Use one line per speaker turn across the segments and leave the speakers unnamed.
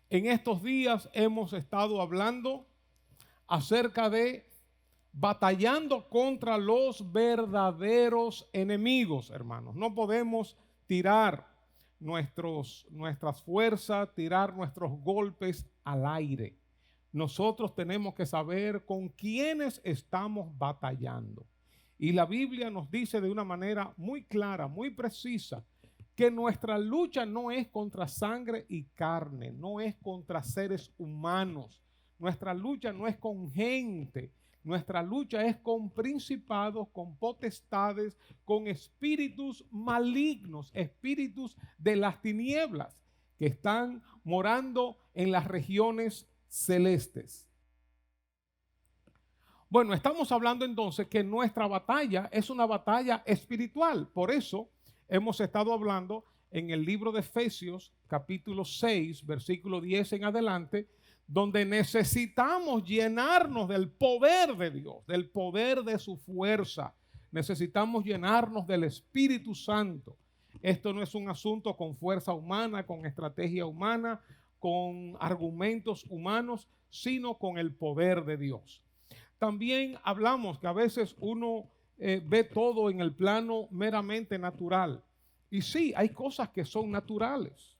En estos días hemos estado hablando acerca de batallando contra los verdaderos enemigos, hermanos. No podemos tirar nuestras fuerzas, tirar nuestros golpes al aire. Nosotros tenemos que saber con quiénes estamos batallando. Y la Biblia nos dice de una manera muy clara, muy precisa, que nuestra lucha no es contra sangre y carne, no es contra seres humanos. Nuestra lucha no es con gente, nuestra lucha es con principados, con potestades, con espíritus malignos, espíritus de las tinieblas que están morando en las regiones celestes. Bueno, estamos hablando entonces que nuestra batalla es una batalla espiritual. Por eso hemos estado hablando en el libro de Efesios, capítulo 6, versículo 10 en adelante, donde necesitamos llenarnos del poder de Dios, del poder de su fuerza. Necesitamos llenarnos del Espíritu Santo. Esto no es un asunto con fuerza humana, con estrategia humana, con argumentos humanos, sino con el poder de Dios. También hablamos que a veces uno ve todo en el plano meramente natural. Y sí, hay cosas que son naturales.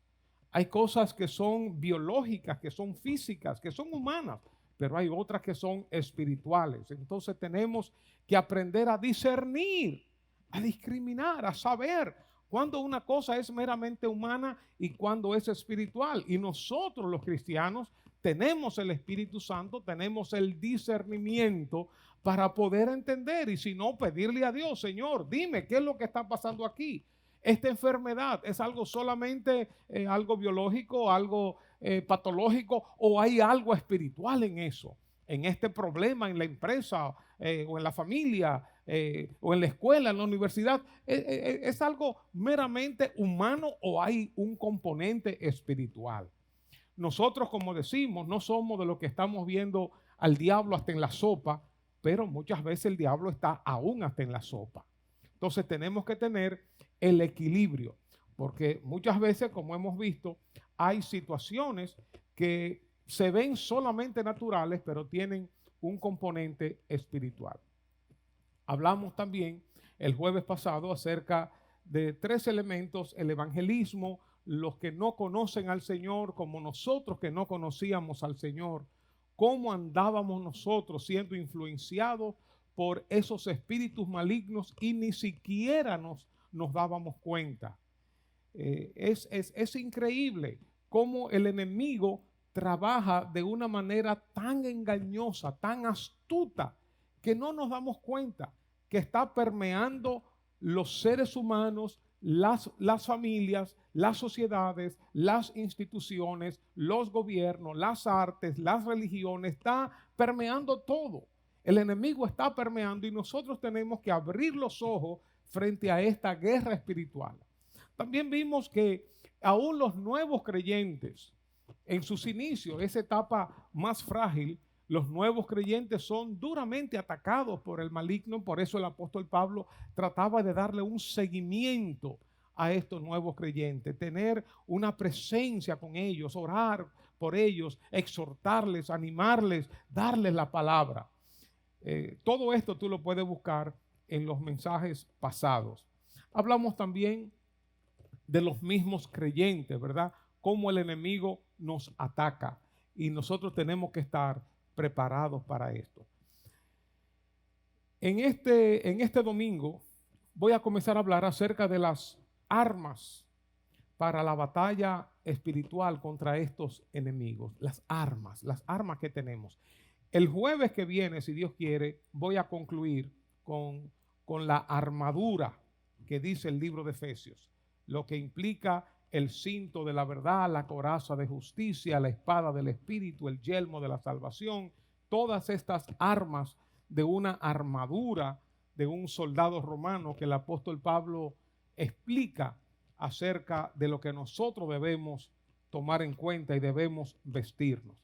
Hay cosas que son biológicas, que son físicas, que son humanas, pero hay otras que son espirituales. Entonces tenemos que aprender a discernir, a discriminar, a saber cuándo una cosa es meramente humana y cuándo es espiritual. Y nosotros los cristianos tenemos el Espíritu Santo, tenemos el discernimiento para poder entender y si no, pedirle a Dios, Señor, dime qué es lo que está pasando aquí. Esta enfermedad es algo solamente algo biológico, algo patológico o hay algo espiritual en eso, en este problema en la empresa o en la familia o en la escuela, en la universidad. ¿Es algo meramente humano o hay un componente espiritual? Nosotros, como decimos, no somos de los que estamos viendo al diablo hasta en la sopa, pero muchas veces el diablo está aún hasta en la sopa. Entonces tenemos que tener el equilibrio, porque muchas veces, como hemos visto, hay situaciones que se ven solamente naturales, pero tienen un componente espiritual. Hablamos también el jueves pasado acerca de 3 elementos: el evangelismo, los que no conocen al Señor, como nosotros que no conocíamos al Señor, cómo andábamos nosotros siendo influenciados por esos espíritus malignos y ni siquiera nos dábamos cuenta. Es increíble cómo el enemigo trabaja de una manera tan engañosa, tan astuta, que no nos damos cuenta que está permeando los seres humanos, las familias, las sociedades, las instituciones, los gobiernos, las artes, las religiones, está permeando todo. El enemigo está permeando y nosotros tenemos que abrir los ojos frente a esta guerra espiritual. También vimos que aún los nuevos creyentes, en sus inicios, esa etapa más frágil, los nuevos creyentes son duramente atacados por el maligno. Por eso el apóstol Pablo trataba de darle un seguimiento a estos nuevos creyentes, tener una presencia con ellos, orar por ellos, exhortarles, animarles, darles la palabra. Todo esto tú lo puedes buscar en los mensajes pasados. Hablamos también de los mismos creyentes, ¿verdad? Cómo el enemigo nos ataca y nosotros tenemos que estar preparados para esto. En este domingo voy a comenzar a hablar acerca de las armas para la batalla espiritual contra estos enemigos. Las armas que tenemos. El jueves que viene, si Dios quiere, voy a concluir con la armadura que dice el libro de Efesios, lo que implica el cinto de la verdad, la coraza de justicia, la espada del Espíritu, el yelmo de la salvación, todas estas armas de una armadura de un soldado romano que el apóstol Pablo explica acerca de lo que nosotros debemos tomar en cuenta y debemos vestirnos.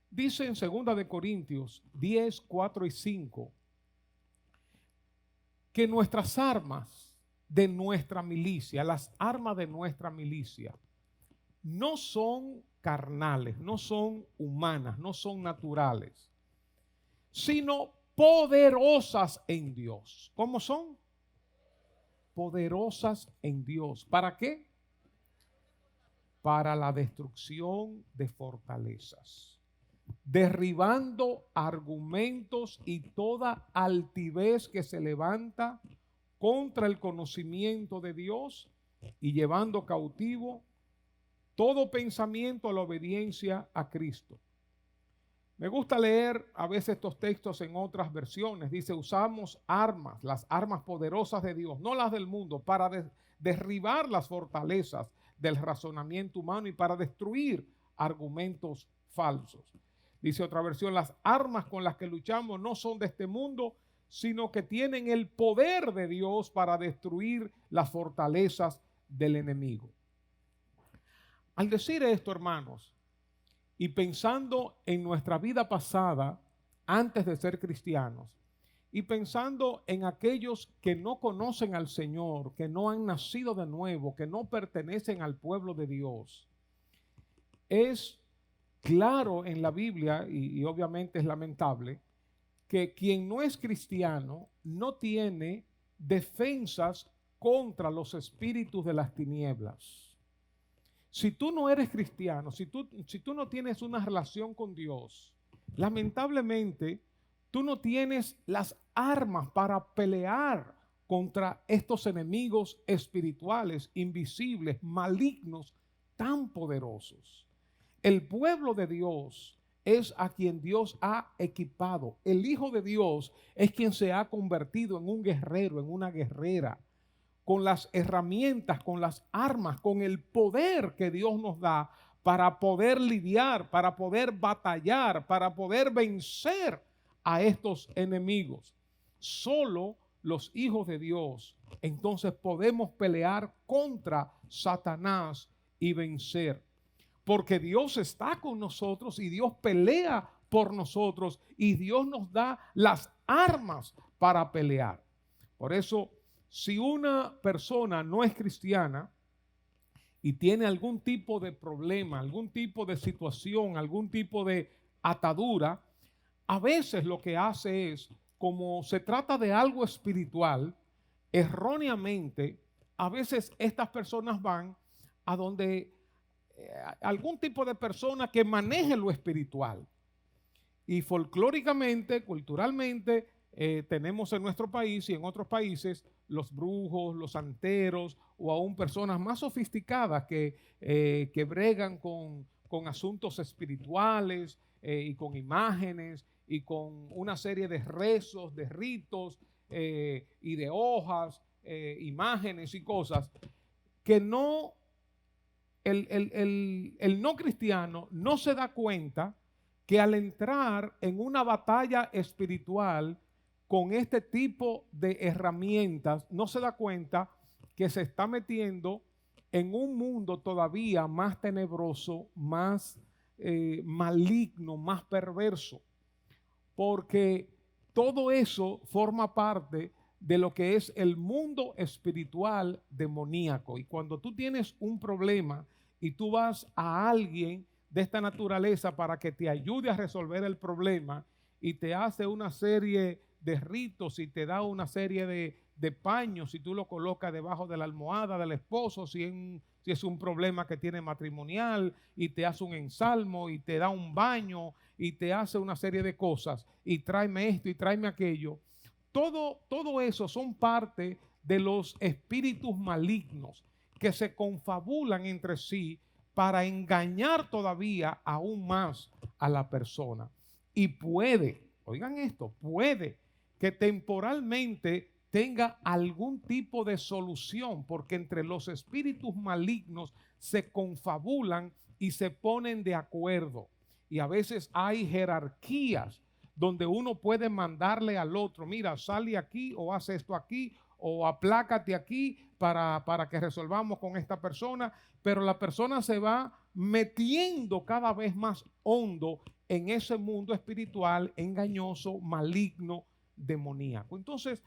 Dice en 2 de Corintios 10, 4 y 5 que nuestras armas de nuestra milicia, las armas de nuestra milicia, no son carnales, no son humanas, no son naturales, sino poderosas en Dios. ¿Cómo son? Poderosas en Dios. ¿Para qué? Para la destrucción de fortalezas, derribando argumentos y toda altivez que se levanta contra el conocimiento de Dios y llevando cautivo todo pensamiento a la obediencia a Cristo. Me gusta leer a veces estos textos en otras versiones. Dice, usamos armas, las armas poderosas de Dios, no las del mundo, para derribar las fortalezas del razonamiento humano y para destruir argumentos falsos. Dice otra versión, las armas con las que luchamos no son de este mundo, sino que tienen el poder de Dios para destruir las fortalezas del enemigo. Al decir esto, hermanos, y pensando en nuestra vida pasada antes de ser cristianos, y pensando en aquellos que no conocen al Señor, que no han nacido de nuevo, que no pertenecen al pueblo de Dios, es claro en la Biblia, y obviamente es lamentable, que quien no es cristiano no tiene defensas contra los espíritus de las tinieblas. Si tú no eres cristiano, si tú no tienes una relación con Dios, lamentablemente tú no tienes las armas para pelear contra estos enemigos espirituales, invisibles, malignos, tan poderosos. El pueblo de Dios es a quien Dios ha equipado. El Hijo de Dios es quien se ha convertido en un guerrero, en una guerrera, con las herramientas, con las armas, con el poder que Dios nos da para poder lidiar, para poder batallar, para poder vencer a estos enemigos. Solo los hijos de Dios entonces podemos pelear contra Satanás y vencer. Porque Dios está con nosotros y Dios pelea por nosotros y Dios nos da las armas para pelear. Por eso, si una persona no es cristiana y tiene algún tipo de problema, algún tipo de situación, algún tipo de atadura, a veces lo que hace es, como se trata de algo espiritual, erróneamente, a veces estas personas van a donde algún tipo de persona que maneje lo espiritual. Y folclóricamente, culturalmente, tenemos en nuestro país y en otros países los brujos, los santeros o aún personas más sofisticadas que bregan con asuntos espirituales y con imágenes y con una serie de rezos, de ritos y de hojas, imágenes y cosas que no, el no cristiano no se da cuenta que al entrar en una batalla espiritual con este tipo de herramientas, no se da cuenta que se está metiendo en un mundo todavía más tenebroso, más maligno, más perverso, porque todo eso forma parte de lo que es el mundo espiritual demoníaco. Y cuando tú tienes un problema y tú vas a alguien de esta naturaleza para que te ayude a resolver el problema y te hace una serie de ritos y te da una serie de paños y tú lo colocas debajo de la almohada del esposo si es un problema que tiene matrimonial, y te hace un ensalmo y te da un baño y te hace una serie de cosas y tráeme esto y tráeme aquello. Todo eso son parte de los espíritus malignos que se confabulan entre sí para engañar todavía aún más a la persona. Y puede, oigan esto, puede que temporalmente tenga algún tipo de solución, porque entre los espíritus malignos se confabulan y se ponen de acuerdo. Y a veces hay jerarquías donde uno puede mandarle al otro, mira, sale aquí o haz esto aquí o aplácate aquí para que resolvamos con esta persona, pero la persona se va metiendo cada vez más hondo en ese mundo espiritual engañoso, maligno, demoníaco. Entonces,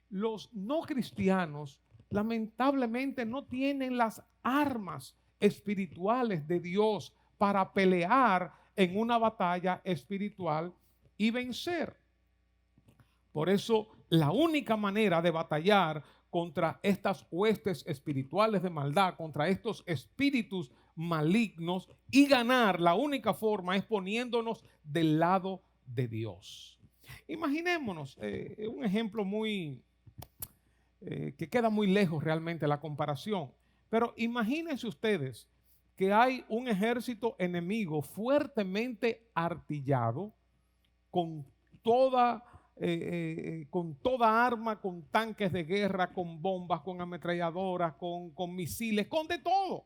los no cristianos lamentablemente no tienen las armas espirituales de Dios para pelear en una batalla espiritual y vencer. Por eso, la única manera de batallar contra estas huestes espirituales de maldad, contra estos espíritus malignos y ganar, la única forma es poniéndonos del lado de Dios. Imaginémonos un ejemplo que queda muy lejos realmente la comparación, pero imagínense ustedes que hay un ejército enemigo fuertemente artillado con toda arma, con tanques de guerra, con bombas, con ametralladoras, con misiles, con de todo.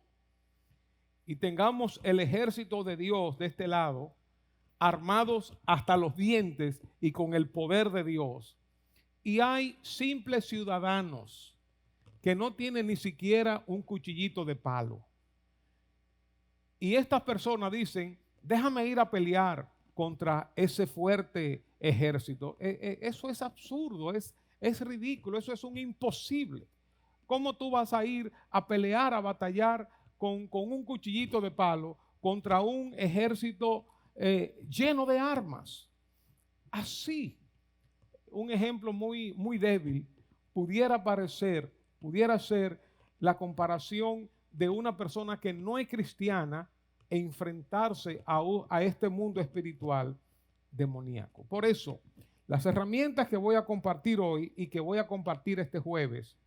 Y tengamos el ejército de Dios de este lado, armados hasta los dientes y con el poder de Dios. Y hay simples ciudadanos que no tienen ni siquiera un cuchillito de palo. Y estas personas dicen, déjame ir a pelear contra ese fuerte ejército. Eso es absurdo, es ridículo, eso es un imposible. ¿Cómo tú vas a ir a pelear, a batallar con un cuchillito de palo contra un ejército lleno de armas? Así, un ejemplo muy, muy débil pudiera ser la comparación de una persona que no es cristiana e enfrentarse a este mundo espiritual demoníaco. Por eso, las herramientas que voy a compartir hoy y que voy a compartir este jueves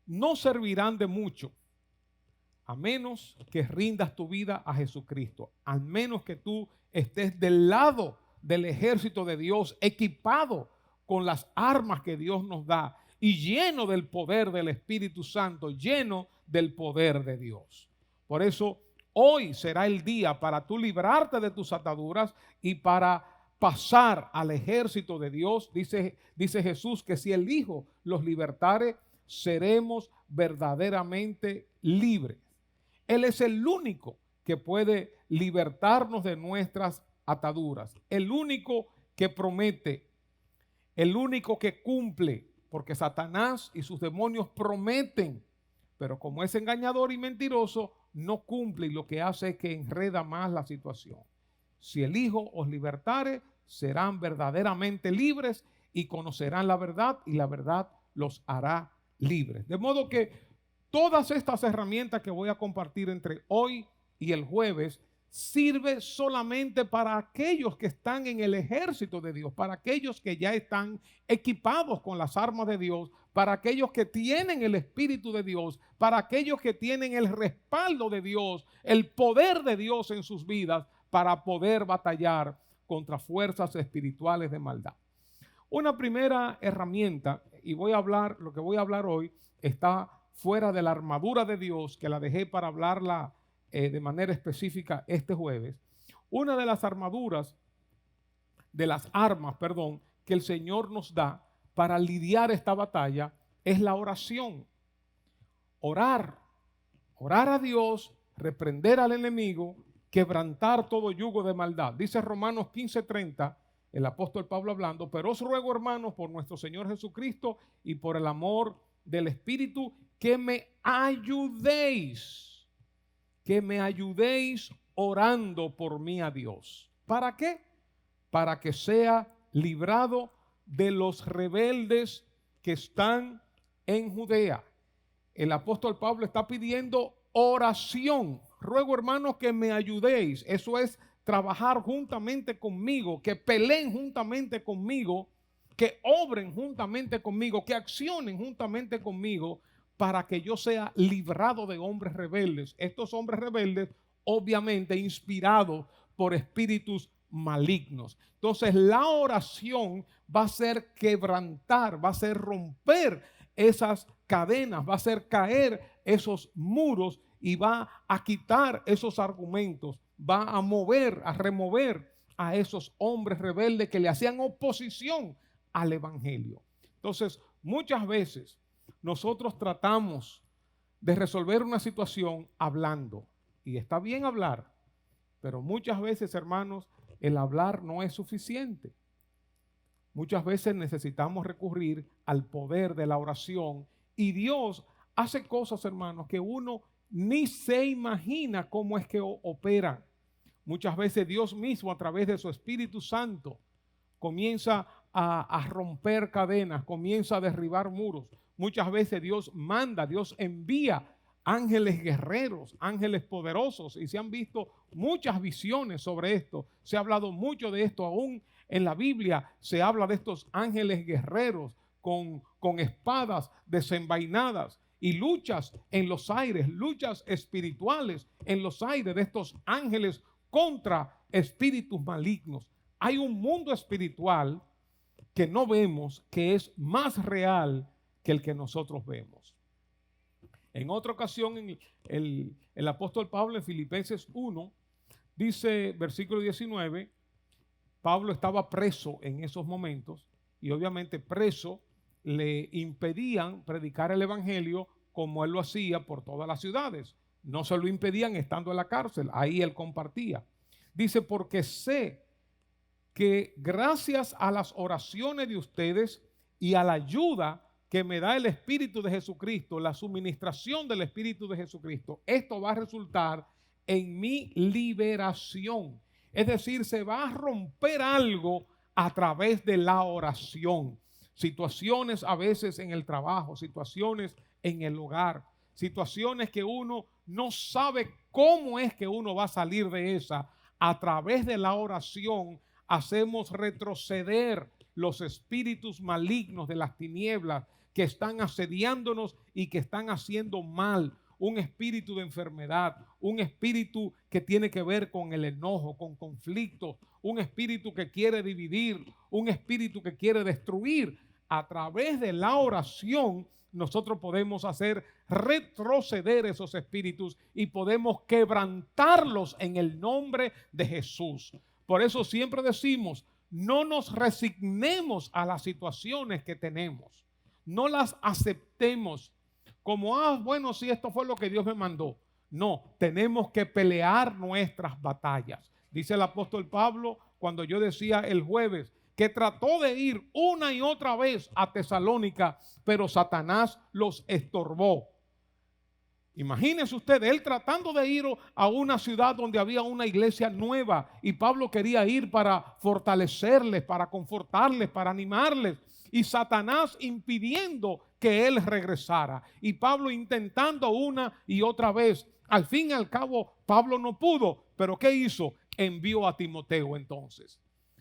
no servirán de mucho a menos que rindas tu vida a Jesucristo, al menos que tú estés del lado del ejército de Dios, equipado con las armas que Dios nos da y lleno del poder del Espíritu Santo, lleno del poder de Dios. Por eso, hoy será el día para tú librarte de tus ataduras y para pasar al ejército de Dios. Dice Jesús que si el Hijo los libertare, seremos verdaderamente libres. Él es el único que puede libertarnos de nuestras ataduras, el único que promete, el único que cumple, porque Satanás y sus demonios prometen, pero como es engañador y mentiroso, no cumple, y lo que hace es que enreda más la situación. Si el Hijo os libertare, serán verdaderamente libres y conocerán la verdad, y la verdad los hará libres. De modo que todas estas herramientas que voy a compartir entre hoy y el jueves sirve solamente para aquellos que están en el ejército de Dios, para aquellos que ya están equipados con las armas de Dios, para aquellos que tienen el Espíritu de Dios, para aquellos que tienen el respaldo de Dios, el poder de Dios en sus vidas para poder batallar contra fuerzas espirituales de maldad. Una primera herramienta, y lo que voy a hablar hoy está fuera de la armadura de Dios, que la dejé para hablarla de manera específica este jueves. Una de las armas, que el Señor nos da para lidiar esta batalla es la oración. Orar a Dios, reprender al enemigo, quebrantar todo yugo de maldad. Dice Romanos 15:30, el apóstol Pablo hablando, pero os ruego, hermanos, por nuestro Señor Jesucristo y por el amor del Espíritu, que me ayudéis orando por mí a Dios. ¿Para qué? Para que sea librado de los rebeldes que están en Judea. El apóstol Pablo está pidiendo oración. Ruego, hermanos, que me ayudéis. Eso es trabajar juntamente conmigo, que peleen juntamente conmigo, que obren juntamente conmigo, que accionen juntamente conmigo, para que yo sea librado de hombres rebeldes. Estos hombres rebeldes, obviamente, inspirados por espíritus malignos. Entonces, la oración va a ser quebrantar, va a ser romper esas cadenas, va a hacer caer esos muros y va a quitar esos argumentos, va a remover a esos hombres rebeldes que le hacían oposición al evangelio. Entonces, muchas veces nosotros tratamos de resolver una situación hablando, y está bien hablar, pero muchas veces, hermanos, el hablar no es suficiente. Muchas veces necesitamos recurrir al poder de la oración, y Dios hace cosas, hermanos, que uno ni se imagina cómo es que opera. Muchas veces Dios mismo, a través de su Espíritu Santo, comienza a romper cadenas, comienza a derribar muros. Muchas veces Dios manda, Dios envía ángeles guerreros, ángeles poderosos, y se han visto muchas visiones sobre esto. Se ha hablado mucho de esto, aún en la Biblia se habla de estos ángeles guerreros con espadas desenvainadas y luchas en los aires, luchas espirituales en los aires de estos ángeles contra espíritus malignos. Hay un mundo espiritual que no vemos, que es más real que el que nosotros vemos. En otra ocasión, el apóstol Pablo en Filipenses 1, dice, versículo 19, Pablo estaba preso en esos momentos y obviamente preso le impedían predicar el evangelio como él lo hacía por todas las ciudades. No se lo impedían estando en la cárcel, ahí él compartía. Dice, porque sé que gracias a las oraciones de ustedes y a la ayuda que me da el Espíritu de Jesucristo, la suministración del Espíritu de Jesucristo, esto va a resultar en mi liberación. Es decir, se va a romper algo a través de la oración. Situaciones a veces en el trabajo, situaciones en el hogar, situaciones que uno no sabe cómo es que uno va a salir de esa. A través de la oración hacemos retroceder los espíritus malignos de las tinieblas que están asediándonos y que están haciendo mal. Un espíritu de enfermedad, un espíritu que tiene que ver con el enojo, con conflictos, un espíritu que quiere dividir, un espíritu que quiere destruir. A través de la oración nosotros podemos hacer retroceder esos espíritus y podemos quebrantarlos en el nombre de Jesús. Por eso siempre decimos, no nos resignemos a las situaciones que tenemos, no las aceptemos como, bueno, sí, esto fue lo que Dios me mandó. No, tenemos que pelear nuestras batallas. Dice el apóstol Pablo, cuando yo decía el jueves, que trató de ir una y otra vez a Tesalónica, pero Satanás los estorbó. Imagínense usted, él tratando de ir a una ciudad donde había una iglesia nueva y Pablo quería ir para fortalecerles, para confortarles, para animarles, y Satanás impidiendo que él regresara y Pablo intentando una y otra vez. Al fin y al cabo Pablo no pudo, pero ¿qué hizo? Envió a Timoteo. Entonces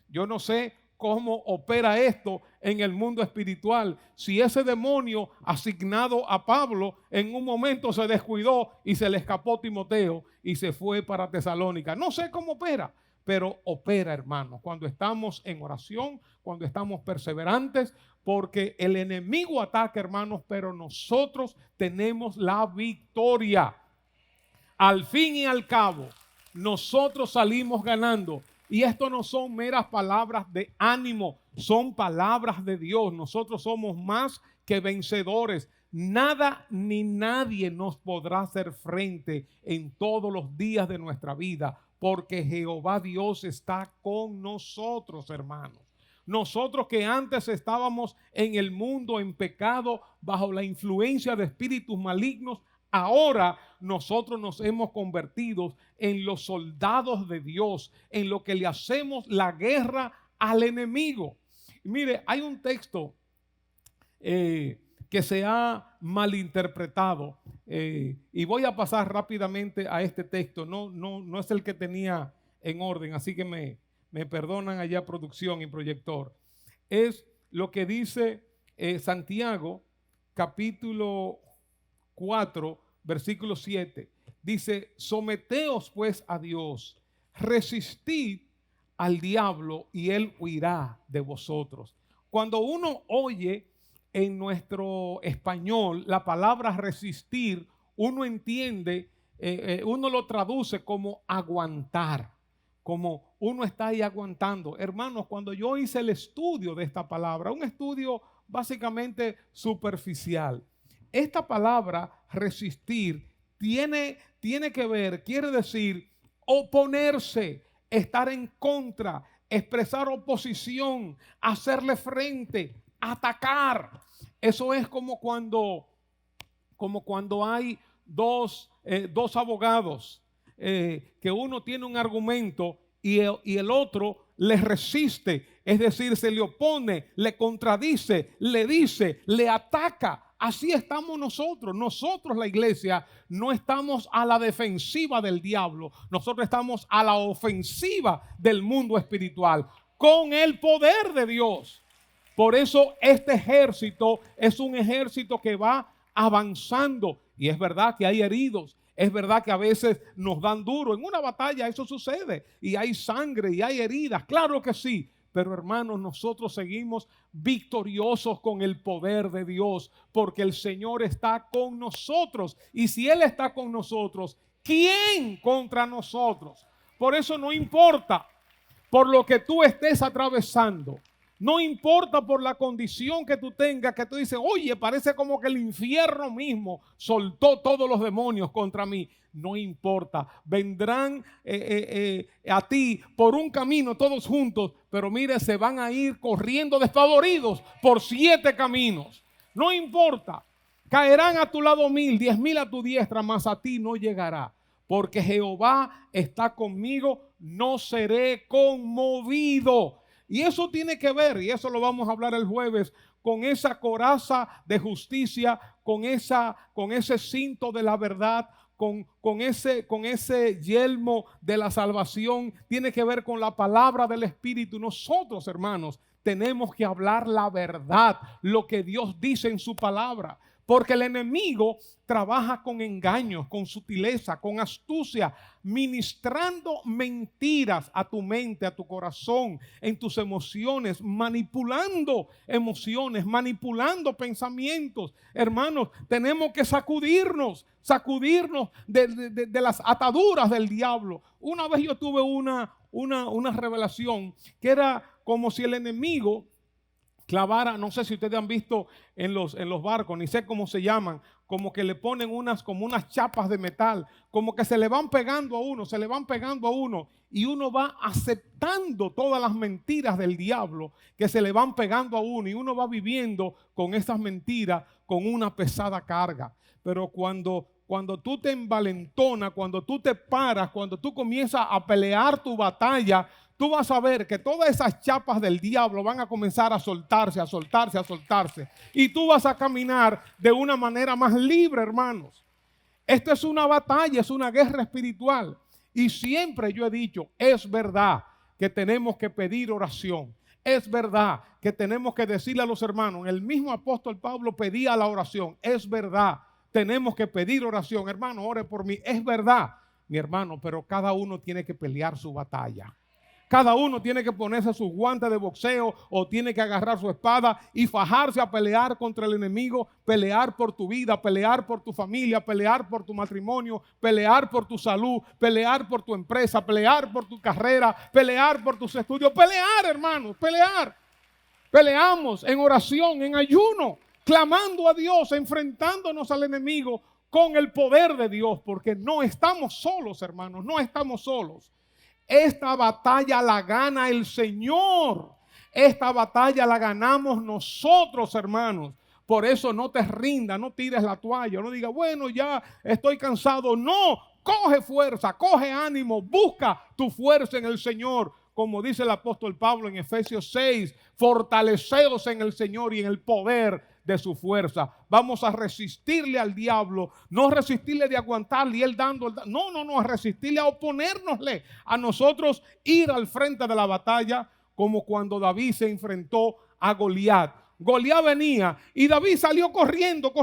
yo no sé cómo opera esto en el mundo espiritual. Si ese demonio asignado a Pablo en un momento se descuidó y se le escapó Timoteo y se fue para Tesalónica. No sé cómo opera, pero opera, hermanos, cuando estamos en oración, cuando estamos perseverantes, porque el enemigo ataca, hermanos, pero nosotros tenemos la victoria. Al fin y al cabo, nosotros salimos ganando. Y esto no son meras palabras de ánimo, son palabras de Dios. Nosotros somos más que vencedores. Nada ni nadie nos podrá hacer frente en todos los días de nuestra vida, porque Jehová Dios está con nosotros, hermanos. Nosotros que antes estábamos en el mundo en pecado, bajo la influencia de espíritus malignos, ahora nosotros nos hemos convertido en los soldados de Dios, en lo que le hacemos la guerra al enemigo. Y mire, hay un texto que se ha malinterpretado y voy a pasar rápidamente a este texto. No es el que tenía en orden, así que me perdonan allá producción y proyector. Es lo que dice Santiago capítulo 4, versículo 7. Dice, someteos pues a Dios, resistid al diablo y él huirá de vosotros. Cuando uno oye en nuestro español la palabra resistir, uno entiende, uno lo traduce como aguantar, como uno está ahí aguantando. Hermanos, cuando yo hice el estudio de esta palabra, un estudio básicamente superficial, esta palabra resistir tiene que ver, quiere decir oponerse, estar en contra, expresar oposición, hacerle frente, atacar. Eso es como cuando hay dos dos abogados, que uno tiene un argumento y el otro le resiste, es decir, se le opone, le contradice, le dice, le ataca. Así estamos nosotros. Nosotros, la iglesia, no estamos a la defensiva del diablo. Nosotros estamos a la ofensiva del mundo espiritual con el poder de Dios. Por eso este ejército es un ejército que va avanzando. Y es verdad que hay heridos. Es verdad que a veces nos dan duro. En una batalla eso sucede. Y hay sangre y hay heridas. Claro que sí. Pero hermanos, nosotros seguimos victoriosos con el poder de Dios, porque el Señor está con nosotros. Y si Él está con nosotros, ¿quién contra nosotros? Por eso no importa por lo que tú estés atravesando. No importa por la condición que tú tengas, que tú dices, oye, parece como que el infierno mismo soltó todos los demonios contra mí. No importa, vendrán a ti por un camino todos juntos, pero mire, se van a ir corriendo despavoridos por 7 caminos. No importa, caerán a tu lado 1000, 10,000 a tu diestra, mas a ti no llegará. Porque Jehová está conmigo, no seré conmovido. Y eso tiene que ver, y eso lo vamos a hablar el jueves, con esa coraza de justicia, con ese cinto de la verdad, con ese yelmo de la salvación. Tiene que ver con la palabra del Espíritu. Nosotros, hermanos, tenemos que hablar la verdad, lo que Dios dice en su palabra. Porque el enemigo trabaja con engaños, con sutileza, con astucia, ministrando mentiras a tu mente, a tu corazón, en tus emociones, manipulando emociones, manipulando pensamientos. Hermanos, tenemos que sacudirnos de las ataduras del diablo. Una vez yo tuve una revelación que era como si el enemigo clavara, no sé si ustedes han visto en los barcos, ni sé cómo se llaman, como que le ponen como unas chapas de metal, como que se le van pegando a uno, y uno va aceptando todas las mentiras del diablo que se le van pegando a uno, y uno va viviendo con esas mentiras con una pesada carga. Pero cuando tú te envalentonas, cuando tú te paras, cuando tú comienzas a pelear tu batalla, tú vas a ver que todas esas chapas del diablo van a comenzar a soltarse. Y tú vas a caminar de una manera más libre, hermanos. Esto es una batalla, es una guerra espiritual. Y siempre yo he dicho, es verdad que tenemos que pedir oración. Es verdad que tenemos que decirle a los hermanos, el mismo apóstol Pablo pedía la oración. Es verdad, tenemos que pedir oración. Hermano, ore por mí. Es verdad, mi hermano, pero cada uno tiene que pelear su batalla. Cada uno tiene que ponerse sus guantes de boxeo o tiene que agarrar su espada y fajarse a pelear contra el enemigo, pelear por tu vida, pelear por tu familia, pelear por tu matrimonio, pelear por tu salud, pelear por tu empresa, pelear por tu carrera, pelear por tus estudios, pelear, hermanos, pelear. Peleamos en oración, en ayuno, clamando a Dios, enfrentándonos al enemigo con el poder de Dios, porque no estamos solos, hermanos, no estamos solos. Esta batalla la gana el Señor. Esta batalla la ganamos nosotros, hermanos. Por eso no te rindas, no tires la toalla, no digas, bueno, ya estoy cansado. No, coge fuerza, coge ánimo, busca tu fuerza en el Señor. Como dice el apóstol Pablo en Efesios 6, fortaleceos en el Señor y en el poder de su fuerza. Vamos a resistirle al diablo, no resistirle de aguantarle y él dando, no, a resistirle, a oponérnosle, a nosotros ir al frente de la batalla, como cuando David se enfrentó a Goliat. Goliat venía y David salió corriendo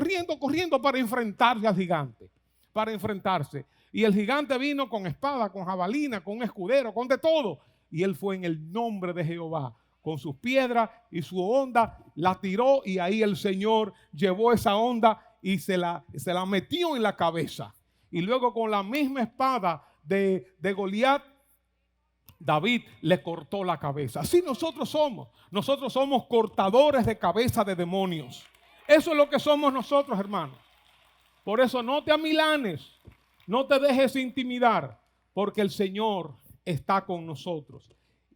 para enfrentarse al gigante, para enfrentarse. Y el gigante vino con espada, con jabalina, con escudero, con de todo. Y él fue en el nombre de Jehová, con sus piedras y su honda, la tiró y ahí el Señor llevó esa honda y se la metió en la cabeza. Y luego con la misma espada de Goliat, David le cortó la cabeza. Así nosotros somos cortadores de cabeza de demonios. Eso es lo que somos nosotros, hermanos. Por eso no te amilanes, no te dejes intimidar, porque el Señor está con nosotros.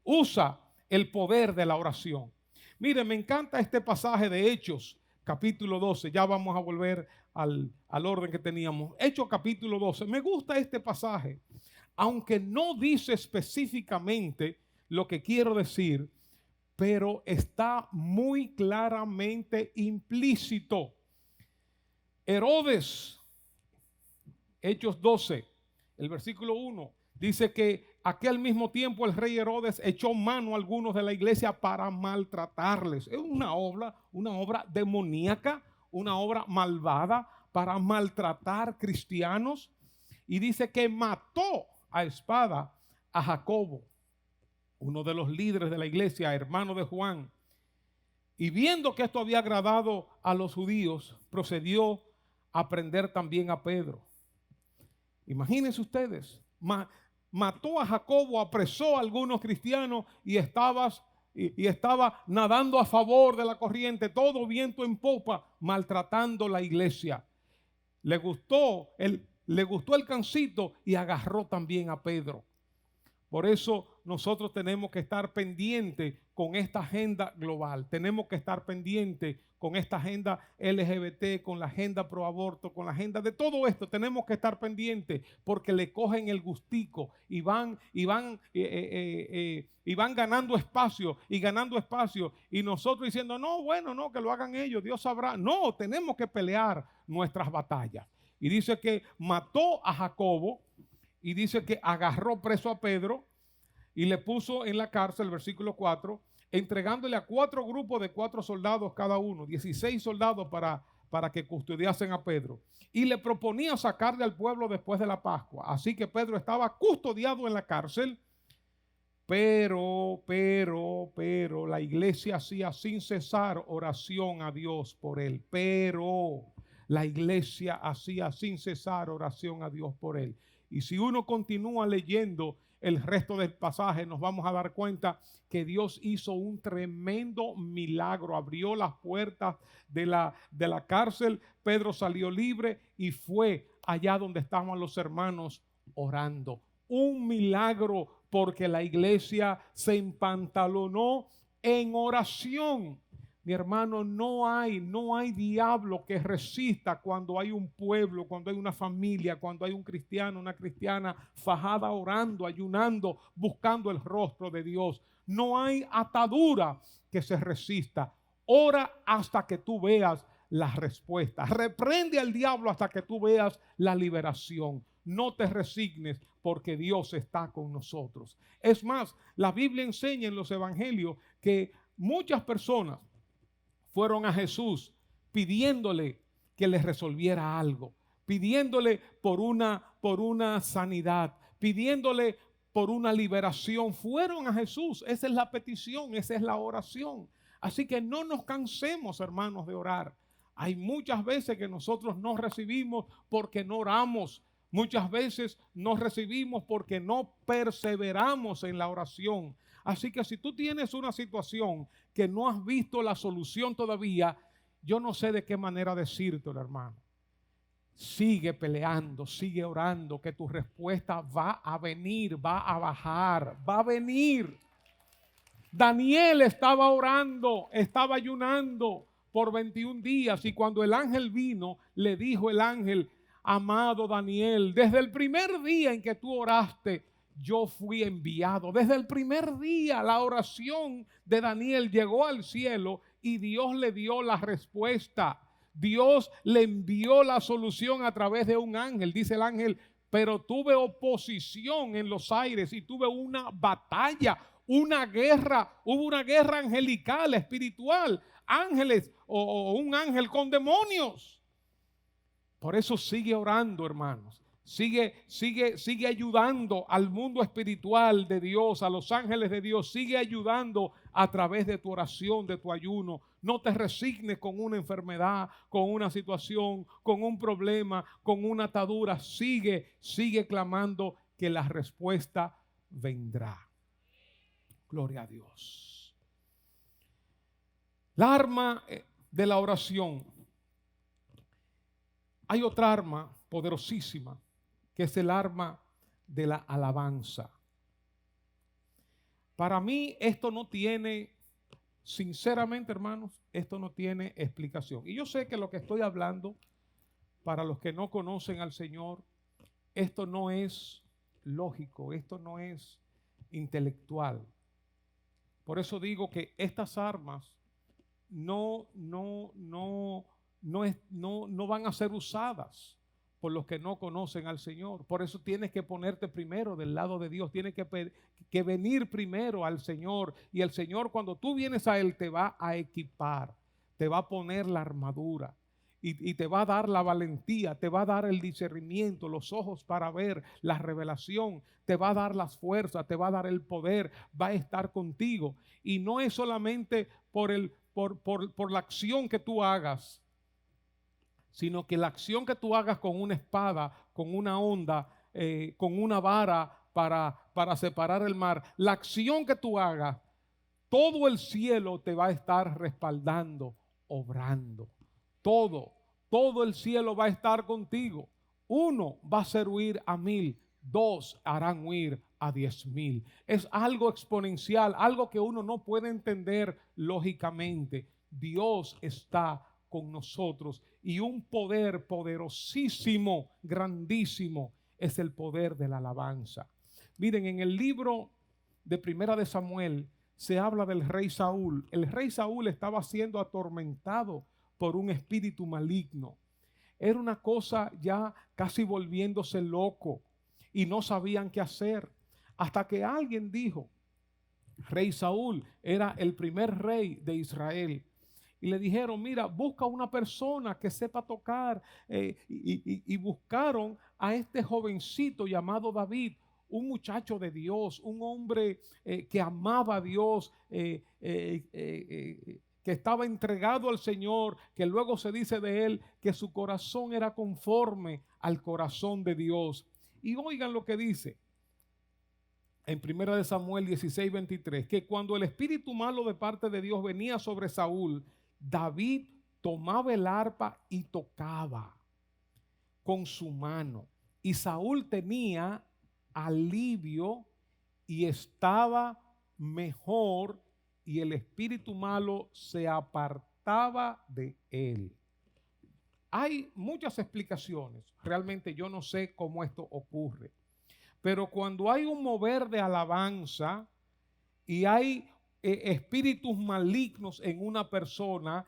Usa el poder de la oración. Mire, me encanta este pasaje de Hechos, capítulo 12. Ya vamos a volver al orden que teníamos. Hechos capítulo 12. Me gusta este pasaje, aunque no dice específicamente lo que quiero decir, pero está muy claramente implícito. Herodes, Hechos 12, el versículo 1, dice que aquel mismo tiempo el rey Herodes echó mano a algunos de la iglesia para maltratarles. Es una obra demoníaca, una obra malvada para maltratar cristianos. Y dice que mató a espada a Jacobo, uno de los líderes de la iglesia, hermano de Juan. Y viendo que esto había agradado a los judíos, procedió a prender también a Pedro. Imagínense ustedes, mató a Jacobo, apresó a algunos cristianos y estaba nadando a favor de la corriente, todo viento en popa, maltratando la iglesia. Le gustó el cancito y agarró también a Pedro. Por eso nosotros tenemos que estar pendientes con esta agenda global. Tenemos que estar pendientes con esta agenda LGBT, con la agenda pro aborto, con la agenda de todo esto. Tenemos que estar pendientes porque le cogen el gustico y van ganando espacio y ganando espacio. Y nosotros diciendo, no, bueno, no, que lo hagan ellos, Dios sabrá. No, tenemos que pelear nuestras batallas. Y dice que mató a Jacobo. Y dice que agarró preso a Pedro y le puso en la cárcel, versículo 4, entregándole a 4 grupos de 4 soldados cada uno, 16 soldados para que custodiasen a Pedro. Y le proponía sacarle al pueblo después de la Pascua. Así que Pedro estaba custodiado en la cárcel, pero la iglesia hacía sin cesar oración a Dios por él. Pero la iglesia hacía sin cesar oración a Dios por él. Y si uno continúa leyendo el resto del pasaje, nos vamos a dar cuenta que Dios hizo un tremendo milagro. Abrió las puertas de la cárcel. Pedro salió libre y fue allá donde estaban los hermanos orando. Un milagro porque la iglesia se empantalonó en oración. Mi hermano, no hay diablo que resista cuando hay un pueblo, cuando hay una familia, cuando hay un cristiano, una cristiana fajada orando, ayunando, buscando el rostro de Dios. No hay atadura que se resista. Ora hasta que tú veas la respuesta. Reprende al diablo hasta que tú veas la liberación. No te resignes porque Dios está con nosotros. Es más, la Biblia enseña en los evangelios que muchas personas fueron a Jesús pidiéndole que les resolviera algo, pidiéndole por una sanidad, pidiéndole por una liberación. Fueron a Jesús. Esa es la petición, esa es la oración. Así que no nos cansemos, hermanos, de orar. Hay muchas veces que nosotros no recibimos porque no oramos. Muchas veces no recibimos porque no perseveramos en la oración. Así que si tú tienes una situación que no has visto la solución todavía, yo no sé de qué manera decírtelo, hermano. Sigue peleando, sigue orando, que tu respuesta va a venir, va a bajar, va a venir. Daniel estaba orando, estaba ayunando por 21 días y cuando el ángel vino, le dijo el ángel: amado Daniel, desde el primer día en que tú oraste, yo fui enviado. Desde el primer día la oración de Daniel llegó al cielo y Dios le dio la respuesta. Dios le envió la solución a través de un ángel. Dice el ángel: pero tuve oposición en los aires y tuve una batalla, una guerra. Hubo una guerra angelical, espiritual. Ángeles o un ángel con demonios. Por eso sigue orando, hermanos. Sigue ayudando al mundo espiritual de Dios, a los ángeles de Dios. Sigue ayudando a través de tu oración, de tu ayuno. No te resignes con una enfermedad, con una situación, con un problema, con una atadura. Sigue clamando que la respuesta vendrá. Gloria a Dios. La arma de la oración. Hay otra arma poderosísima, que es el arma de la alabanza. Para mí esto no tiene, sinceramente, hermanos, esto no tiene explicación. Y yo sé que lo que estoy hablando para los que no conocen al Señor, esto no es lógico, esto no es intelectual. Por eso digo que estas armas no van a ser usadas por los que no conocen al Señor. Por eso tienes que ponerte primero del lado de Dios, tienes que venir primero al Señor, y el Señor, cuando tú vienes a Él, te va a equipar, te va a poner la armadura y te va a dar la valentía, te va a dar el discernimiento, los ojos para ver, la revelación, te va a dar las fuerzas, te va a dar el poder, va a estar contigo. Y no es solamente por la acción que tú hagas, sino que la acción que tú hagas con una espada, con una honda, con una vara para separar el mar, la acción que tú hagas, todo el cielo te va a estar respaldando, obrando. Todo el cielo va a estar contigo. 1 va a hacer huir a 1000, 2 harán huir a 10,000. Es algo exponencial, algo que uno no puede entender lógicamente. Dios está con nosotros, y un poder poderosísimo, grandísimo, es el poder de la alabanza. Miren, en el libro de Primera de Samuel se habla del rey Saúl. El rey Saúl estaba siendo atormentado por un espíritu maligno. Era una cosa ya casi volviéndose loco, y no sabían qué hacer, hasta que alguien dijo, rey Saúl era el primer rey de Israel, y le dijeron, mira, busca una persona que sepa tocar, y buscaron a este jovencito llamado David, un muchacho de Dios, un hombre que amaba a Dios, que estaba entregado al Señor, que luego se dice de él que su corazón era conforme al corazón de Dios. Y oigan lo que dice en 1 de Samuel 16:23, que cuando el espíritu malo de parte de Dios venía sobre Saúl, David tomaba el arpa y tocaba con su mano, y Saúl tenía alivio y estaba mejor, y el espíritu malo se apartaba de él. Hay muchas explicaciones, realmente yo no sé cómo esto ocurre, pero cuando hay un mover de alabanza y hay espíritus malignos en una persona,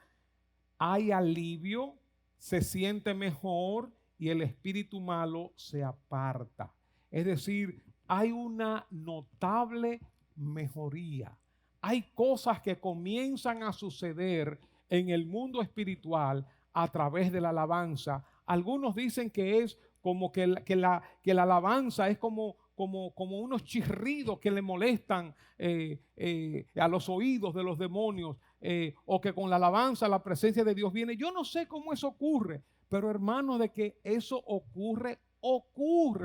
hay alivio, se siente mejor y el espíritu malo se aparta. Es decir, hay una notable mejoría. Hay cosas que comienzan a suceder en el mundo espiritual a través de la alabanza. Algunos dicen que es como que la alabanza es como unos chirridos que le molestan a los oídos de los demonios, o que con la alabanza la presencia de Dios viene. Yo no sé cómo eso ocurre, pero hermanos, de que eso ocurre,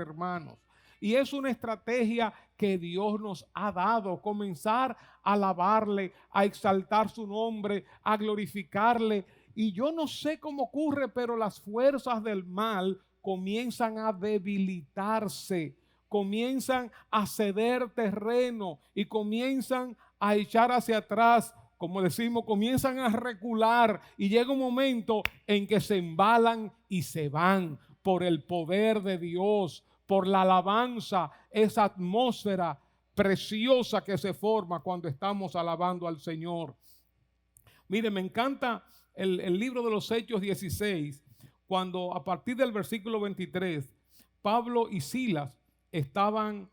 hermanos. Y es una estrategia que Dios nos ha dado, comenzar a alabarle, a exaltar su nombre, a glorificarle. Y yo no sé cómo ocurre, pero las fuerzas del mal comienzan a debilitarse, comienzan a ceder terreno y comienzan a echar hacia atrás, como decimos, comienzan a recular, y llega un momento en que se embalan y se van por el poder de Dios, por la alabanza, esa atmósfera preciosa que se forma cuando estamos alabando al Señor. Mire, me encanta el libro de los Hechos 16, cuando a partir del versículo 23, Pablo y Silas estaban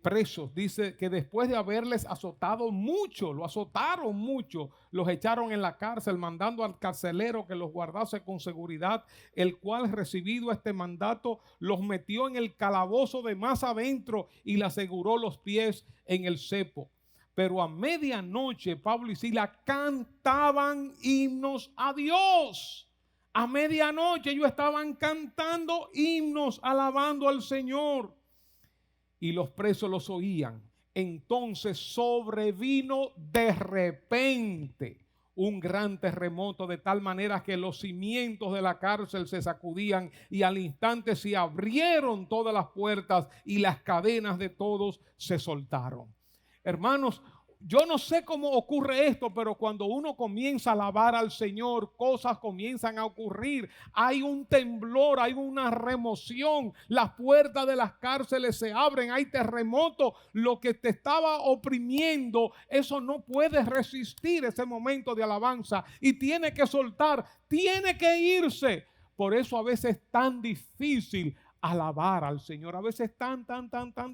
presos. Dice que después de haberles azotado mucho, lo azotaron mucho, los echaron en la cárcel, mandando al carcelero que los guardase con seguridad, el cual, recibido este mandato, los metió en el calabozo de más adentro y le aseguró los pies en el cepo. Pero a medianoche Pablo y Silas cantaban himnos a Dios. A medianoche ellos estaban cantando himnos, alabando al Señor. Y los presos los oían. Entonces sobrevino de repente un gran terremoto, de tal manera que los cimientos de la cárcel se sacudían, y al instante se abrieron todas las puertas y las cadenas de todos se soltaron. Hermanos, Yo no sé cómo ocurre esto, pero cuando uno comienza a alabar al Señor, cosas comienzan a ocurrir. Hay un temblor, hay una remoción. Las puertas de las cárceles se abren, hay terremotos. Lo que te estaba oprimiendo, eso no puedes resistir ese momento de alabanza. Y tiene que soltar, tiene que irse. Por eso a veces es tan difícil alabar al Señor. A veces es tan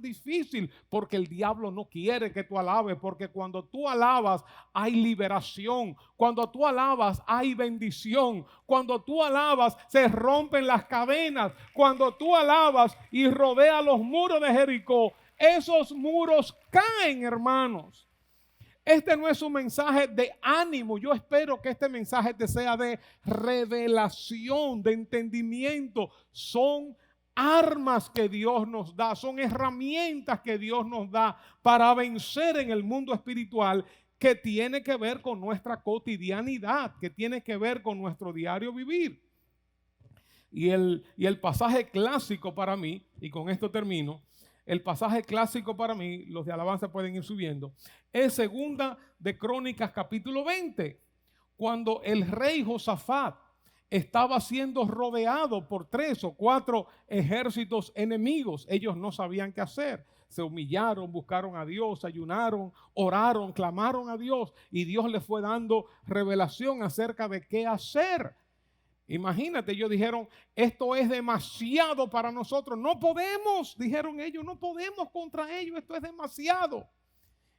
difícil porque el diablo no quiere que tú alabes, porque cuando tú alabas hay liberación, cuando tú alabas hay bendición, cuando tú alabas se rompen las cadenas, cuando tú alabas y rodeas los muros de Jericó, esos muros caen, hermanos. Este no es un mensaje de ánimo. Yo espero que este mensaje te sea de revelación, de entendimiento. Son armas que Dios nos da, son herramientas que Dios nos da para vencer en el mundo espiritual, que tiene que ver con nuestra cotidianidad, que tiene que ver con nuestro diario vivir. Y el pasaje clásico para mí, y con esto termino, el pasaje clásico para mí, los de alabanza pueden ir subiendo, es segunda de Crónicas capítulo 20, cuando el rey Josafat estaba siendo rodeado por 3 o 4 ejércitos enemigos. Ellos no sabían qué hacer. Se humillaron, buscaron a Dios, ayunaron, oraron, clamaron a Dios y Dios les fue dando revelación acerca de qué hacer. Imagínate, ellos dijeron, esto es demasiado para nosotros. No podemos, dijeron ellos, no podemos contra ellos, esto es demasiado.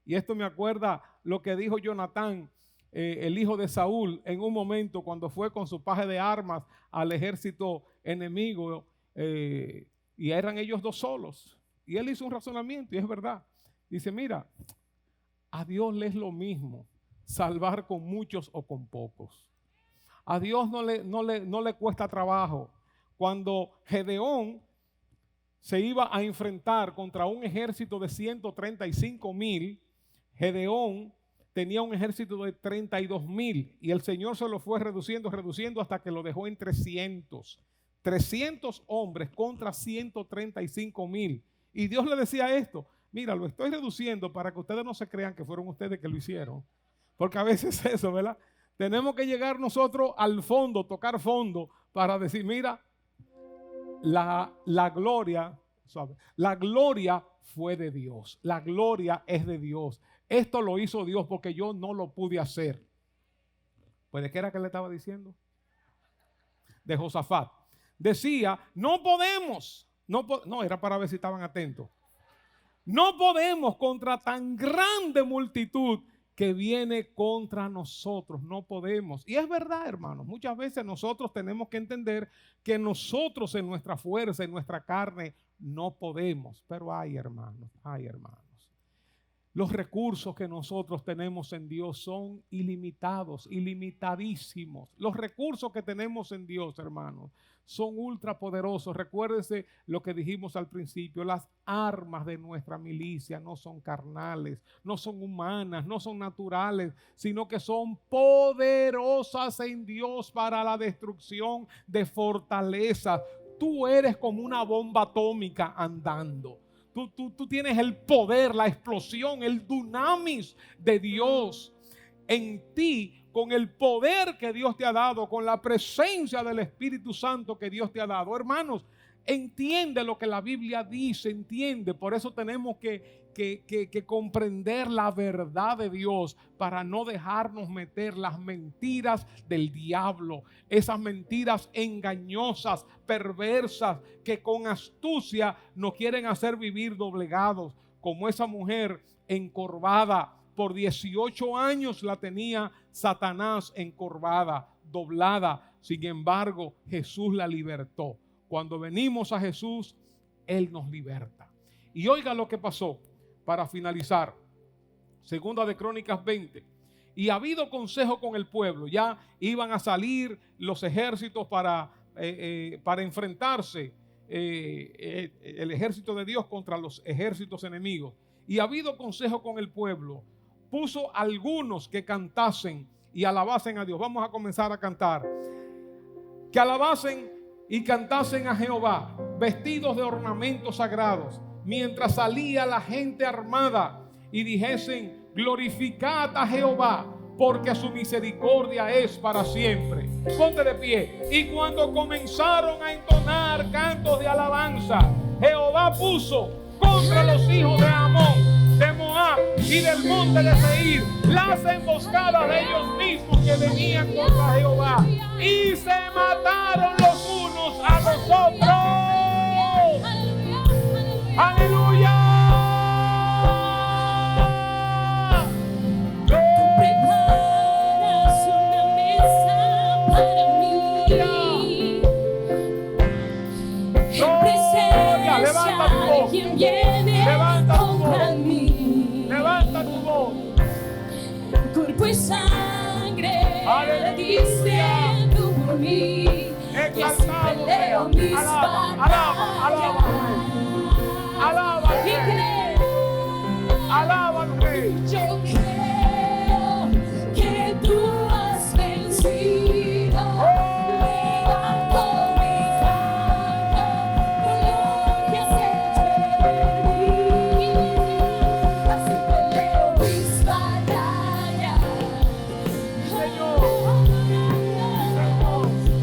Y esto me acuerda lo que dijo Jonatán, el hijo de Saúl, en un momento cuando fue con su paje de armas al ejército enemigo, y eran ellos 2 solos. Y él hizo un razonamiento, y es verdad. Dice, mira, a Dios le es lo mismo salvar con muchos o con pocos. A Dios no le cuesta trabajo. Cuando Gedeón se iba a enfrentar contra un ejército de 135,000, Gedeón tenía un ejército de 32,000 y el Señor se lo fue reduciendo hasta que lo dejó en 300. 300 hombres contra 135,000. Y Dios le decía esto, mira, lo estoy reduciendo para que ustedes no se crean que fueron ustedes que lo hicieron. Porque a veces eso, ¿verdad? Tenemos que llegar nosotros al fondo, tocar fondo, para decir, mira, la gloria, ¿sabe? La gloria fue de Dios. La gloria es de Dios. Esto lo hizo Dios porque yo no lo pude hacer. Pues ¿de qué era que le estaba diciendo? De Josafat. Decía, no podemos. No, era para ver si estaban atentos. No podemos contra tan grande multitud que viene contra nosotros. No podemos. Y es verdad, hermanos. Muchas veces nosotros tenemos que entender que nosotros en nuestra fuerza, en nuestra carne, no podemos. Pero hay hermanos. Los recursos que nosotros tenemos en Dios son ilimitados, ilimitadísimos. Los recursos que tenemos en Dios, hermanos, son ultrapoderosos. Recuérdense lo que dijimos al principio. Las armas de nuestra milicia no son carnales, no son humanas, no son naturales, sino que son poderosas en Dios para la destrucción de fortalezas. Tú eres como una bomba atómica andando. Tú tienes el poder, la explosión, el dunamis de Dios en ti, con el poder que Dios te ha dado, con la presencia del Espíritu Santo que Dios te ha dado. Hermanos, entiende lo que la Biblia dice, entiende. Por eso tenemos que comprender la verdad de Dios para no dejarnos meter las mentiras del diablo, esas mentiras engañosas, perversas, que con astucia nos quieren hacer vivir doblegados, como esa mujer encorvada. Por 18 años la tenía Satanás encorvada, doblada. Sin embargo, Jesús la libertó. Cuando venimos a Jesús, Él nos liberta. Y oiga lo que pasó para finalizar. Segunda de Crónicas 20. Y ha habido consejo con el pueblo. Ya iban a salir los ejércitos para enfrentarse el ejército de Dios contra los ejércitos enemigos. Y ha habido consejo con el pueblo. Puso algunos que cantasen y alabasen a Dios. Vamos a comenzar a cantar. Que alabasen y cantasen a Jehová, vestidos de ornamentos sagrados, mientras salía la gente armada, y dijesen: Glorificad a Jehová, porque su misericordia es para siempre. Ponte de pie. Y cuando comenzaron a entonar cantos de alabanza, Jehová puso contra los hijos de Amón, de Moab y del monte de Seir las emboscadas de ellos mismos que venían contra Jehová, y se mataron los unos a los otros. ¡Aleluya!
Preparas una mesa para mí. En presencia
Levanta tu voz.
de quien viene
Levanta tu
contra
voz.
mí.
Levanta tu voz.
Cuerpo y sangre
Aleluya.
diste tú por mí. Y así
Exaltado
peleo
sea.
mis
Alaba, alaba, alaba. Alaba al
Y
Rey.
creo,
Alaba al Rey.
yo creo que tú has vencido. Levanto mi canto por lo que has hecho en mí. Así peleo mis batallas.
Señor.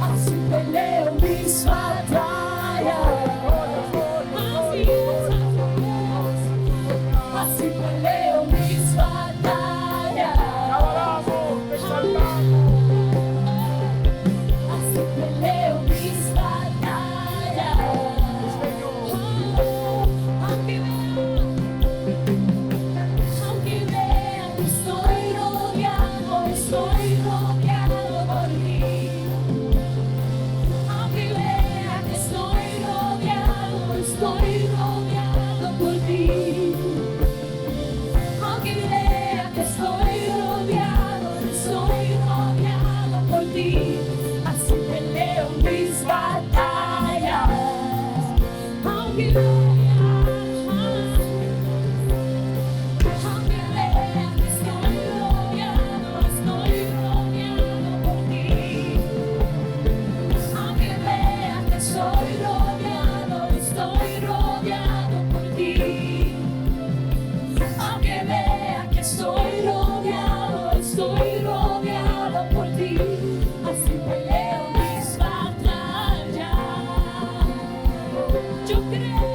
Así peleo mis batallas. Así peleo mis batallas.
Te adoramos, te exaltamos.
Así peleo mis batallas. Aunque vean que estoy rodeado por ti. Aunque vean que estoy rodeado por ti. Aunque vea que estoy rodeado por ti, así peleo mis batallas. Aunque vea que estoy rodeado por ti. Aunque vea que estoy rodeado por ti. Aunque vea que estoy rodeado por ti, así peleo mis batallas. Yo creo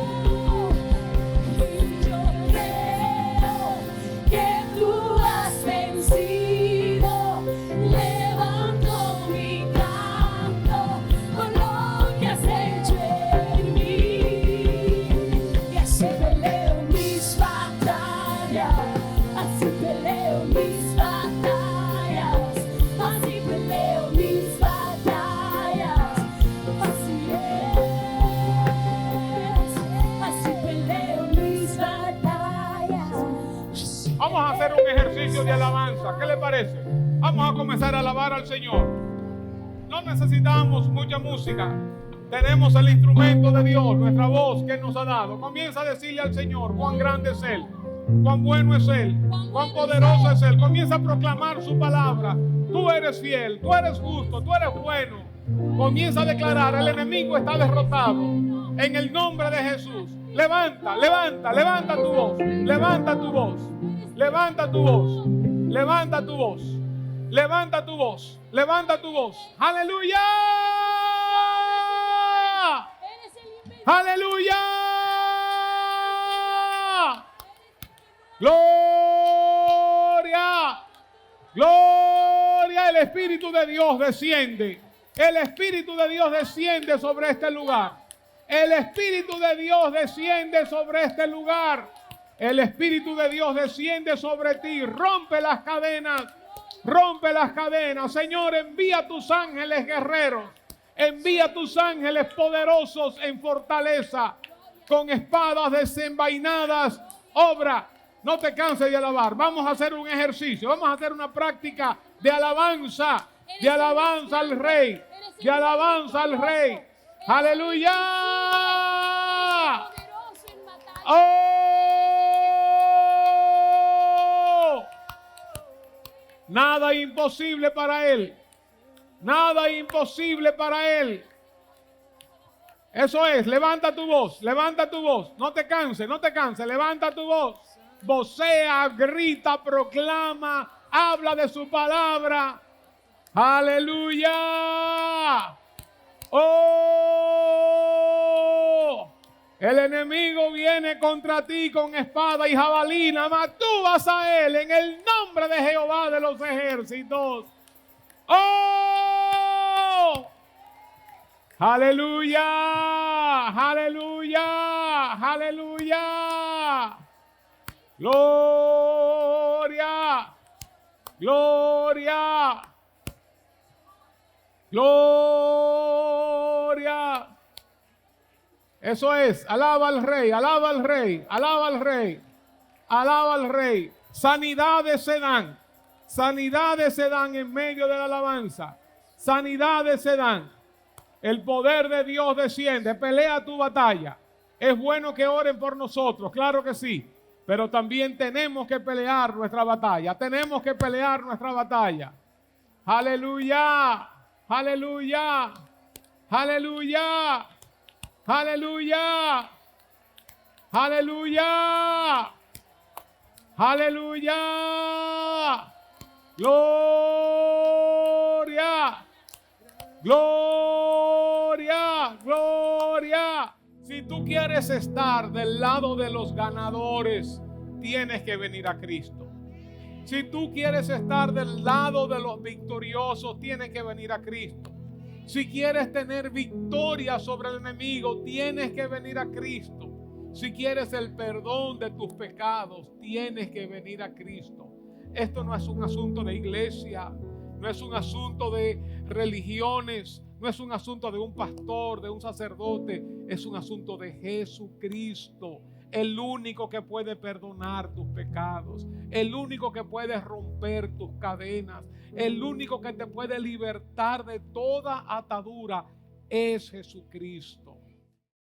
que tú has vencido. Levanto mi canto por lo que has hecho en mí. Y así peleo mis batallas. Así peleo mis batallas. Así peleo mis batallas. Así es. Así peleo mis batallas.
Vamos a hacer un ejercicio de alabanza. ¿Qué le parece? Vamos a comenzar a alabar al Señor. No necesitamos mucha música. Tenemos el instrumento de Dios, nuestra voz que Él nos ha dado. Comienza a decirle al Señor cuán grande es Él, cuán bueno es Él, cuán poderoso es Él. Comienza a proclamar su palabra. Tú eres fiel, tú eres justo, tú eres bueno. Comienza a declarar, el enemigo está derrotado. En el nombre de Jesús. Levanta, levanta, levanta tu voz. Levanta tu voz. Levanta tu voz. Levanta tu voz. Levanta tu voz. Levanta tu voz. Aleluya. Aleluya. Gloria. Gloria. El Espíritu de Dios desciende. El Espíritu de Dios desciende sobre este lugar. El Espíritu de Dios desciende sobre este lugar. El Espíritu de Dios desciende sobre ti. Rompe las cadenas. Rompe las cadenas. Señor, envía tus ángeles guerreros. Envía tus ángeles poderosos en fortaleza. Con espadas desenvainadas. Obra. No te canses de alabar. Vamos a hacer un ejercicio. Vamos a hacer una práctica de alabanza. De alabanza al Rey. De alabanza al Rey. Aleluya. Oh. Nada imposible para Él. Nada imposible para Él. Eso es, levanta tu voz, levanta tu voz. No te canses, no te canses, levanta tu voz. vocea, grita, proclama, habla de su palabra. Aleluya. Oh, el enemigo viene contra ti con espada y jabalina, mas tú vas a él en el nombre de Jehová de los ejércitos. Oh, aleluya, aleluya, aleluya. Gloria, gloria, gloria. Eso es, alaba al rey, alaba al rey, alaba al rey, alaba al rey. Sanidades se dan en medio de la alabanza. Sanidades se dan. El poder de Dios desciende, pelea tu batalla. Es bueno que oren por nosotros, claro que sí. Pero también tenemos que pelear nuestra batalla. Tenemos que pelear nuestra batalla. Aleluya, aleluya, aleluya, aleluya, aleluya, aleluya. Gloria, gloria, gloria. Si tú quieres estar del lado de los ganadores, tienes que venir a Cristo. Si tú quieres estar del lado de los victoriosos, tienes que venir a Cristo. Si quieres tener victoria sobre el enemigo, tienes que venir a Cristo. Si quieres el perdón de tus pecados, tienes que venir a Cristo. Esto no es un asunto de iglesia, no es un asunto de religiones, no es un asunto de un pastor, de un sacerdote, es un asunto de Jesucristo, el único que puede perdonar tus pecados, el único que puede romper tus cadenas, el único que te puede libertar de toda atadura es Jesucristo.